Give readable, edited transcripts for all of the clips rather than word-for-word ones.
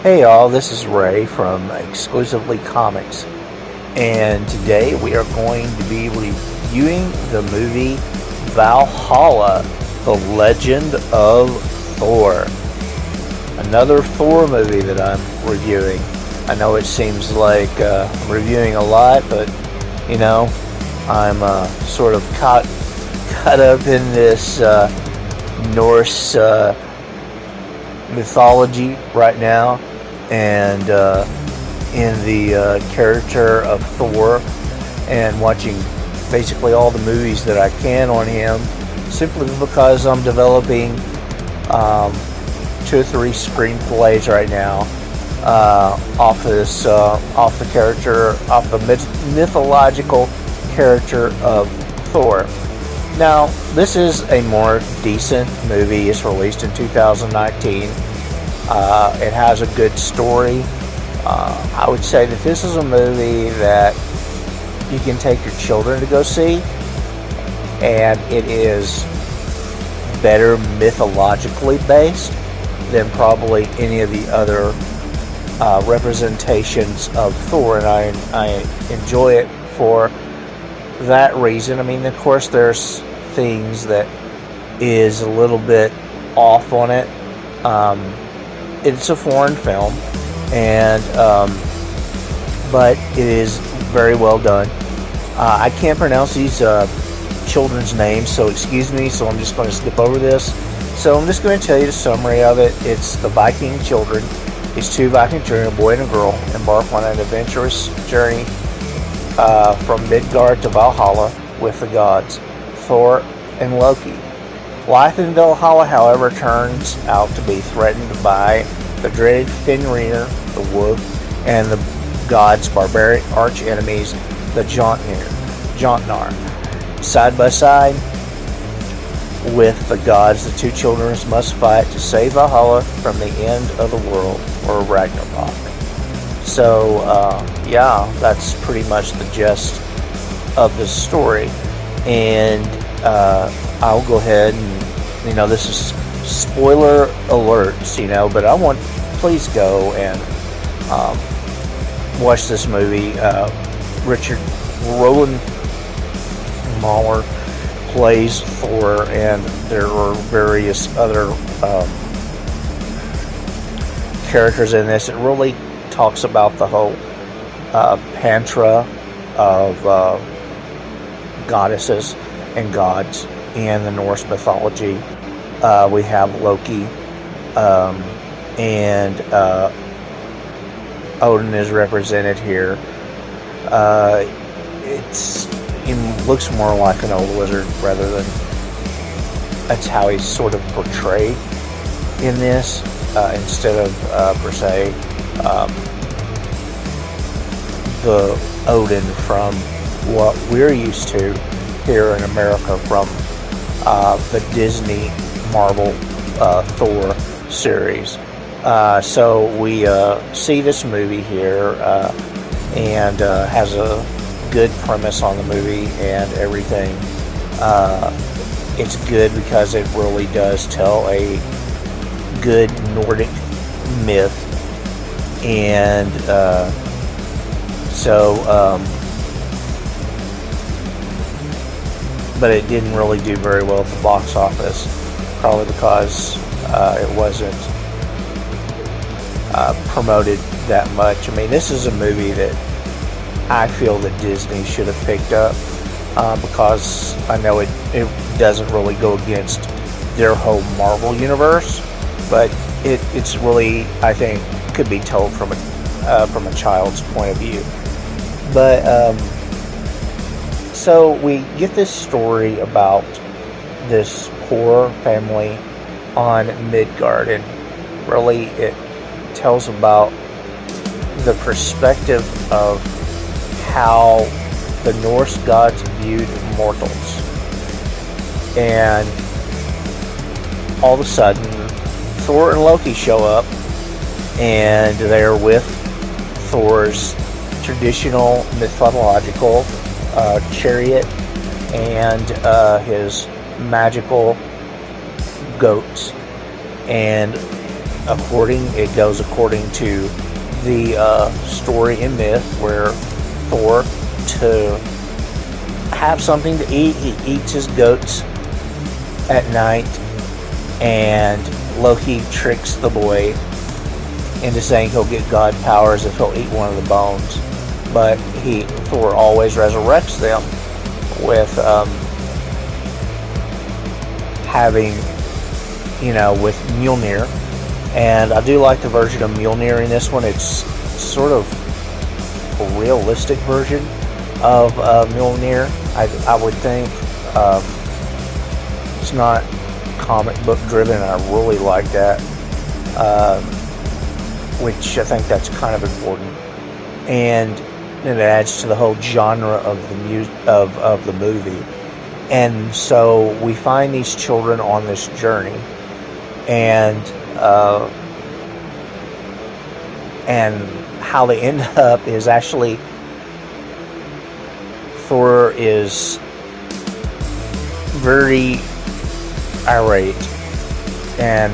Hey y'all, this is Ray from Exclusively Comics, and today we are going to be reviewing the movie Valhalla, The Legend of Thor. Another Thor movie that I'm reviewing. I know it seems like I'm reviewing a lot, but you know, I'm sort of caught up in this Norse mythology right now, and in the character of Thor, and watching basically all the movies that I can on him, simply because I'm developing 2 or 3 screenplays right now off the character, off the mythological character of Thor. Now, this is a more decent movie. It's released in 2019. It has a good story. I would say that this is a movie that you can take your children to go see, and it is better mythologically based than probably any of the other representations of Thor, and I enjoy it for that reason. I mean, of course, there's things that is a little bit off on it. It's a foreign film, and but it is very well done. I can't pronounce these children's names, so excuse me, so I'm just going to skip over this. So I'm just going to tell you the summary of it. It's the Viking children. These 2 Viking children, a boy and a girl, embark on an adventurous journey from Midgard to Valhalla with the gods, Thor and Loki. Life in Valhalla, however, turns out to be threatened by the dreaded Fenrir, the wolf, and the gods' barbaric arch-enemies, the Jotnar. Side by side with the gods, the 2 children must fight to save Valhalla from the end of the world, or Ragnarok. So, yeah, that's pretty much the gist of the story. And I'll go ahead and, this is spoiler alerts, but please go and watch this movie. Roland Mahler plays Thor, and there are various other characters in this. It really talks about the whole pantra of goddesses and gods in the Norse mythology. We have Loki, and Odin is represented here. It looks more like an old wizard rather than, that's how he's sort of portrayed in this, instead of per se the Odin from what we're used to here in America from the Disney Marvel Thor series. So we see this movie here, and has a good premise on the movie and everything. It's good because it really does tell a good Nordic myth, and but it didn't really do very well at the box office, probably because it wasn't promoted that much. I mean, this is a movie that I feel that Disney should have picked up, because I know it doesn't really go against their whole Marvel universe, but it's really, I think, could be told from a child's point of view. But so we get this story about this poor family on Midgard, and really it tells about the perspective of how the Norse gods viewed mortals. And all of a sudden, Thor and Loki show up, and they're with Thor's traditional mythological chariot and his magical goats. And it goes according to the story and myth, where Thor, to have something to eat, he eats his goats at night, and Loki tricks the boy into saying he'll get god powers if he'll eat one of the bones. But Thor always resurrects them with with Mjolnir. And I do like the version of Mjolnir in this one. It's sort of a realistic version of Mjolnir. I would think it's not comic book driven. I really like that, which I think that's kind of important, and it adds to the whole genre of the movie. And so we find these children on this journey, and how they end up is actually Thor is very irate, and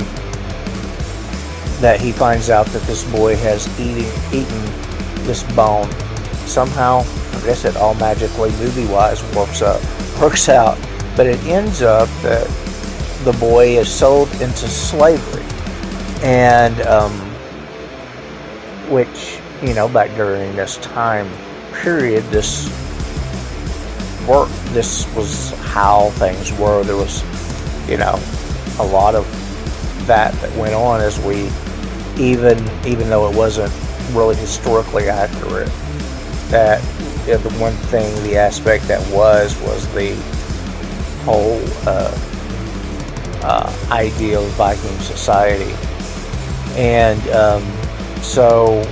that he finds out that this boy has eaten this bone. Somehow, I guess it all magically, movie-wise, works out, but it ends up that the boy is sold into slavery, and which, back during this time period, this was how things were. There was, a lot of that went on, as we, even though it wasn't really historically accurate, that the one thing, the aspect that was the whole idea of Viking society. And so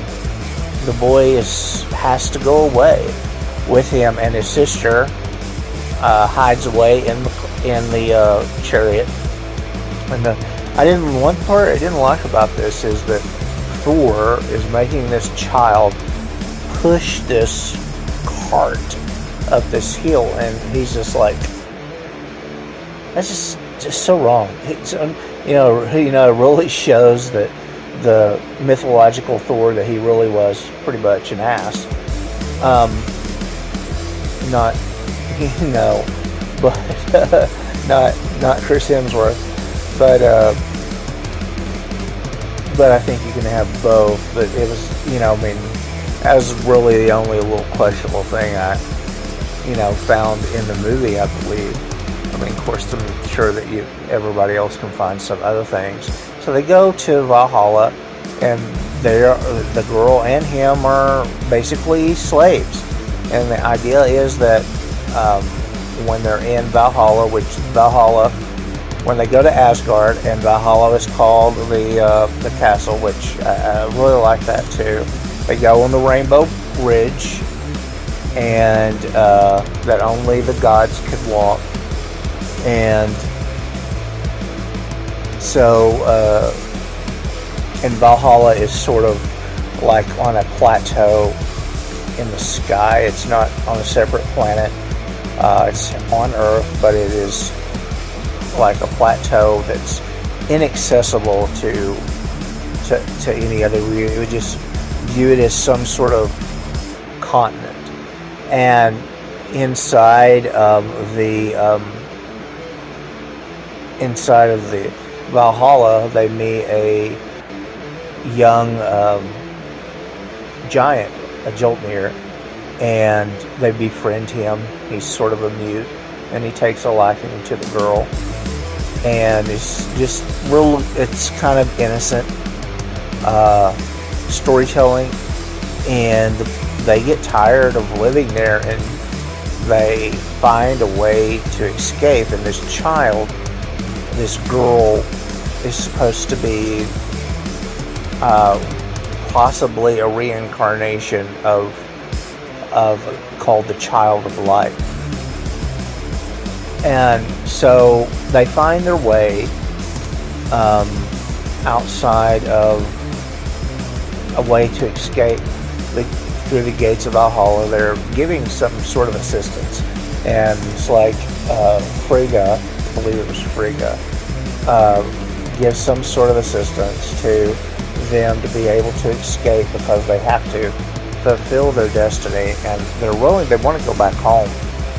the boy has to go away with him, and his sister hides away in the chariot. And one part I didn't like about this is that Thor is making this child push this cart up this hill, and he's just like, that's just so wrong. It's, it really shows that the mythological Thor, that he really was pretty much an ass. But not Chris Hemsworth, but I think you can have both. But it was, that was really the only little questionable thing I, found in the movie, I believe. Of course, I'm sure that everybody else can find some other things. So they go to Valhalla, and the girl and him are basically slaves. And the idea is that when they're in Valhalla, when they go to Asgard, and Valhalla is called the castle, which I really like that too. They go on the Rainbow Bridge, and that only the gods could walk. And so, and Valhalla is sort of like on a plateau in the sky. It's not on a separate planet. It's on Earth, but it is like a plateau that's inaccessible to any other. We would just view it as some sort of continent. And inside of the Valhalla, they meet a young giant, a Mjolnir, and they befriend him. He's sort of a mute, and he takes a liking to the girl, and it's just real. It's kind of innocent storytelling, and they get tired of living there, and they find a way to escape. And this girl is supposed to be possibly a reincarnation of called the Child of Light. And so they find their way outside of a way to escape through the gates of Valhalla. They're giving some sort of assistance, and it's like Frigga, I believe it was Frigga, give some sort of assistance to them to be able to escape, because they have to fulfill their destiny, and they want to go back home,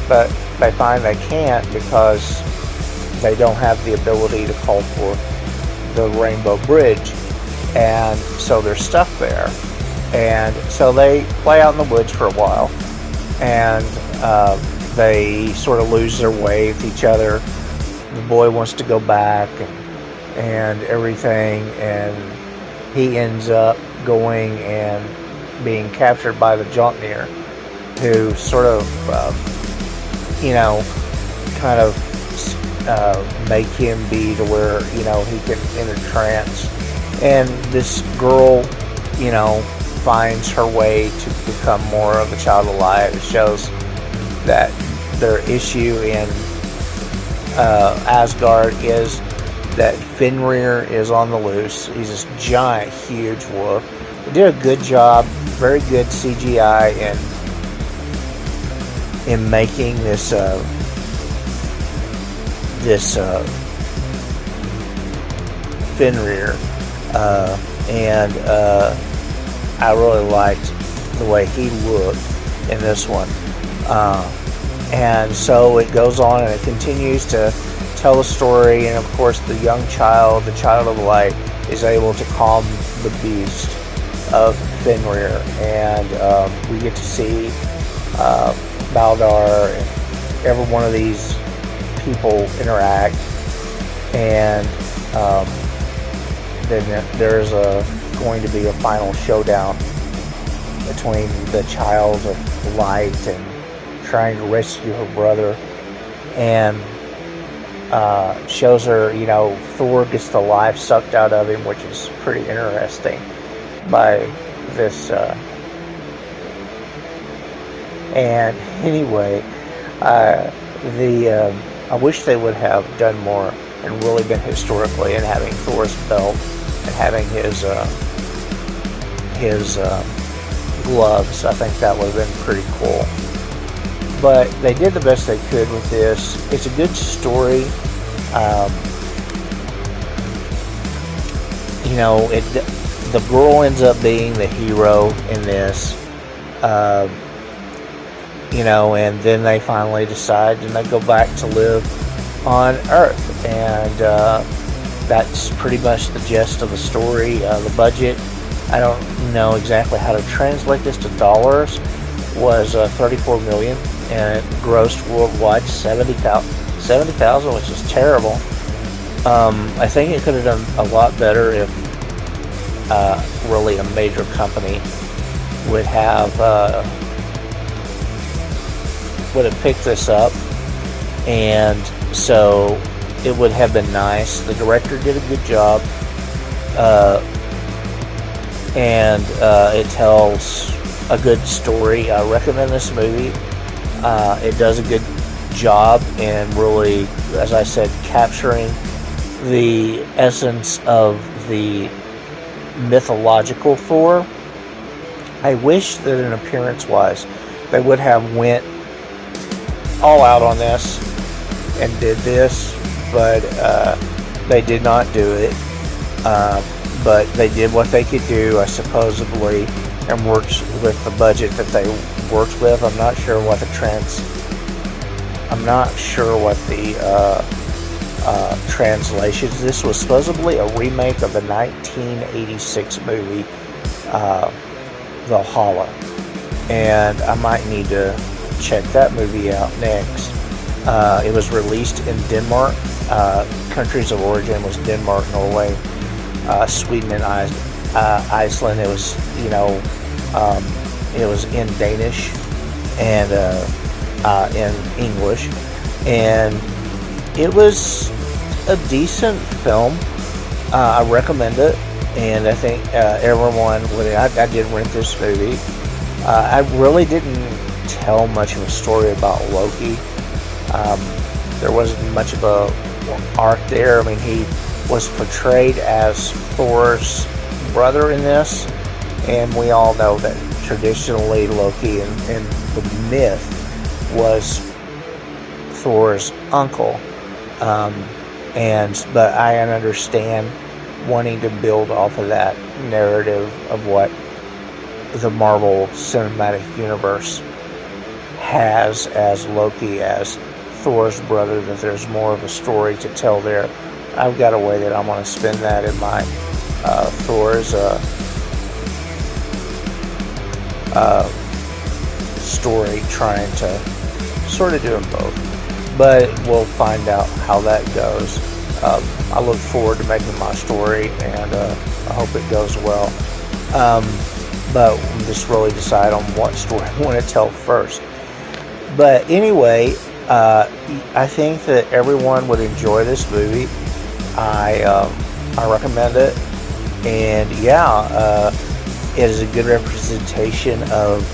but they find they can't because they don't have the ability to call for the Rainbow Bridge, and so they're stuck there. And so they play out in the woods for a while, and they sort of lose their way with each other. The boy wants to go back and everything, and he ends up going and being captured by the Mjolnir, who sort of, kind of make him be to where, he can enter trance. And this girl, finds her way to become more of a child of light. It shows that their issue in Asgard is that Fenrir is on the loose. He's this giant, huge wolf. They did a good job, very good CGI in making this Fenrir, and I really liked the way he looked in this one, and so it goes on and it continues to tell a story, and of course the child of the light, is able to calm the beast of Fenrir, and we get to see Baldar and every one of these people interact, and then there's going to be a final showdown between the child of light and trying to rescue her brother, and shows her, Thor gets the life sucked out of him, which is pretty interesting by this. And anyway, I wish they would have done more and really been historically, and having Thor's belt and having his gloves. I think that would have been pretty cool. But they did the best they could with this. It's a good story. The girl ends up being the hero in this. And then they finally decide, and they go back to live on Earth, and that's pretty much the gist of the story. The budget, I don't know exactly how to translate this to dollars, was $34 million, and it grossed worldwide 70,000, which is terrible. I think it could have done a lot better if really a major company would have picked this up, and so it would have been nice. The director did a good job, and it tells a good story. I recommend this movie. It does a good job in really, as I said, capturing the essence of the mythological Thor. I wish that in appearance-wise, they would have went all out on this and did this, but they did not do it. But they did what they could do, supposedly, and worked with the budget that they worked with. I'm not sure what the translations. This was supposedly a remake of the 1986 movie Valhalla, and I might need to check that movie out next. It was released in Denmark. Countries of origin was Denmark, Norway, Sweden, and Iceland. It was, it was in Danish and in English, and it was a decent film. I recommend it, and I think everyone would. I did rent this movie. I really didn't tell much of a story about Loki. There wasn't much of a arc there. I mean, he was portrayed as Thor's brother in this, and we all know that traditionally Loki in the myth was Thor's uncle. but I understand wanting to build off of that narrative of what the Marvel Cinematic Universe has as Loki, as Thor's brother, that there's more of a story to tell there. I've got a way that I'm going to spin that in my Thor's story, trying to sort of do them both. But we'll find out how that goes. I look forward to making my story, and I hope it goes well. But we'll just really decide on what story I want to tell first. But anyway, I think that everyone would enjoy this movie. I recommend it, and yeah, it is a good representation of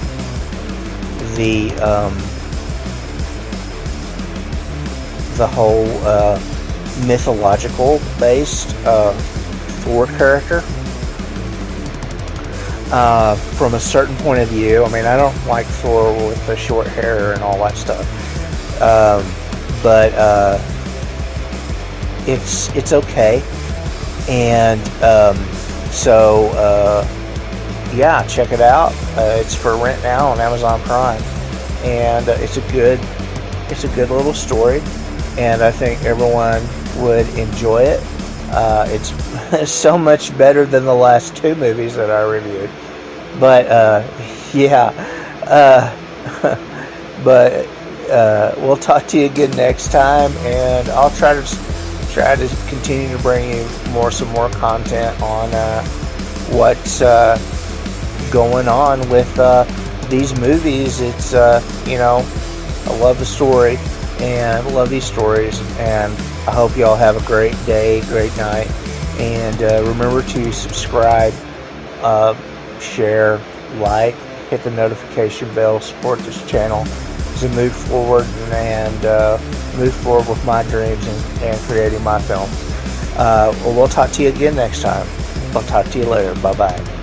the whole mythological based Thor character. From a certain point of view, I mean, I don't like Thor with the short hair and all that stuff, but it's okay, and yeah, check it out. It's for rent now on Amazon Prime, and it's a good little story, and I think everyone would enjoy it. It's so much better than the last two movies that I reviewed. But yeah, but we'll talk to you again next time, and I'll try to continue to bring you some more content on what's going on with these movies. It's I love the story and love these stories, and I hope you all have a great day, great night, and remember to subscribe, share, like, hit the notification bell, support this channel to move forward and move forward with my dreams and creating my film. We'll talk to you again next time. I'll talk to you later. Bye-bye.